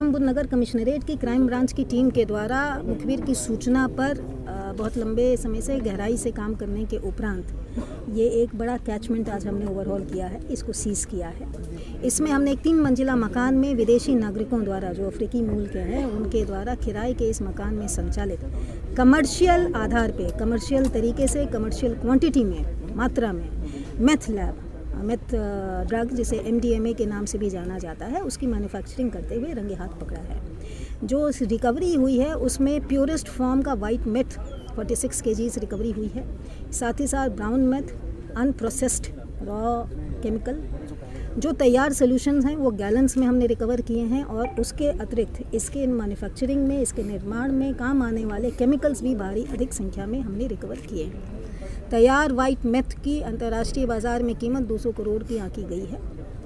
नगर commissionerate की crime branch की team के द्वारा मुखबिर की सूचना पर बहुत लंबे समय से गहराई से काम करने के उपरांत ये एक बड़ा कैचमेंट आज हमने ओवरहॉल किया है, इसको सीज़ किया है। इसमें हमने एक 3 मंजिला मकान में विदेशी नागरिकों द्वारा जो अफ्रीकी मूल के हैं उनके द्वारा किराए के इस मकान में संचालित कमर्शियल आधार पे, कमर्शियल तरीके से, कमर्शियल क्वांटिटी में, मात्रा में मेथ ड्रग जिसे MDMA के नाम से भी जाना जाता है, उसकी मैन्युफैक्चरिंग करते हुए रंगे हाथ पकड़ा है। जो रिकवरी हुई है उसमें प्योरेस्ट फॉर्म का वाइट मेथ 46 kgs रिकवरी हुई है। साथ ही साथ brown meth, unprocessed raw chemical, जो तैयार सोल्यूशंस हैं वो गैलन्स में हमने रिकवर किए हैं और उसके अतिरिक्त इसके मैन्युफैक्चरिंग में, इसके निर्माण में काम आने वाले केमिकल्स भी भारी अधिक संख्या में हमने रिकवर किए हैं। तैयार वाइट मेथ की अंतर्राष्ट्रीय बाज़ार में कीमत 200 करोड़ की आंकी गई है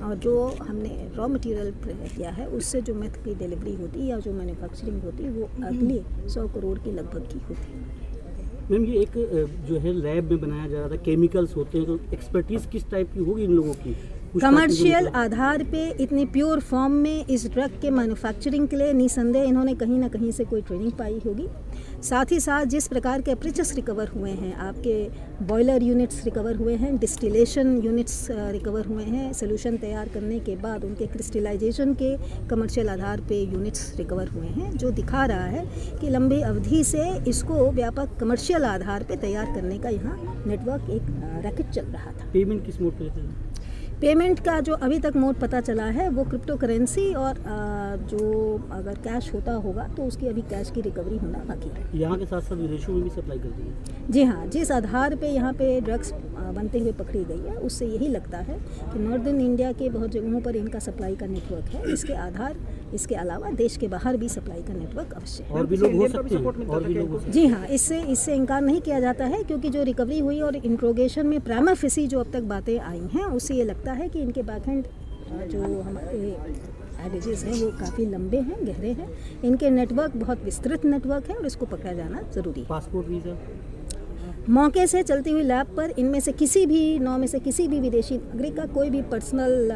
और जो हमने रॉ मटेरियल किया है उससे जो मेथ की डिलीवरी होती या जो मैन्युफैक्चरिंग होती वो अगले 100 करोड़ के लगभग की होती है। मैम, ये एक जो है लैब में बनाया जा रहा था, केमिकल्स होते हैं, तो एक्सपर्टीज़ किस टाइप की होगी इन लोगों की? कमर्शियल आधार पे इतनी प्योर फॉर्म में इस ड्रग के मैन्युफैक्चरिंग के लिए निसंदेह इन्होंने कहीं ना कहीं से कोई ट्रेनिंग पाई होगी। साथ ही साथ जिस प्रकार के अप्रेचस रिकवर हुए हैं, आपके बॉयलर यूनिट्स रिकवर हुए हैं, डिस्टिलेशन यूनिट्स रिकवर हुए हैं, सोल्यूशन तैयार करने के बाद उनके क्रिस्टलाइजेशन के कमर्शियल आधार पे यूनिट्स रिकवर हुए हैं, जो दिखा रहा है कि लंबी अवधि से इसको व्यापक कमर्शियल आधार पे तैयार करने का यहाँ नेटवर्क एक रैकेट चल रहा था। पेमेंट किस मोड पे थे? पेमेंट का जो अभी तक मोड पता चला है वो क्रिप्टो करेंसी और जो अगर कैश होता होगा तो उसकी अभी कैश की रिकवरी होना बाकी है। यहाँ के साथ साथ विदेशों में भी सप्लाई कर दी है? जी हाँ, जिस आधार पे यहाँ पे ड्रग्स बनते हुए पकड़ी गई है उससे यही लगता है कि नॉर्दर्न इंडिया के बहुत जगहों पर इनका सप्लाई का नेटवर्क है। इसके अलावा देश के बाहर भी सप्लाई का नेटवर्क अवश्य है। और भी लोग हो सकते हैं? और भी लोग? जी हाँ, इससे इनकार नहीं किया जाता है क्योंकि जो रिकवरी हुई और इंट्रोगेशन में प्राइमा फेसी जो अब तक बातें आई हैं उससे ये लगता है कि इनके बैकएंड जो हमारे एडेजेस हैं वो काफ़ी लंबे हैं, गहरे हैं। इनके नेटवर्क बहुत विस्तृत नेटवर्क है और इसको पकड़ा जाना ज़रूरी है। पासपोर्ट, वीज़ा मौके से चलती हुई लैब पर इनमें से किसी भी 9 में से किसी भी विदेशी नागरिक का कोई भी पर्सनल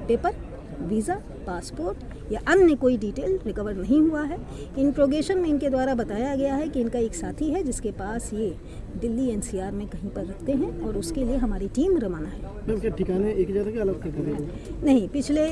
पेपर, वीज़ा, पासपोर्ट या अन्य कोई डिटेल रिकवर नहीं हुआ है। इंट्रोगेशन में इनके द्वारा बताया गया है कि इनका एक साथी है जिसके पास ये दिल्ली NCR में कहीं पर रखते हैं और उसके लिए हमारी टीम रवाना है। ठिकाने एक जगह के अलग? नहीं, पिछले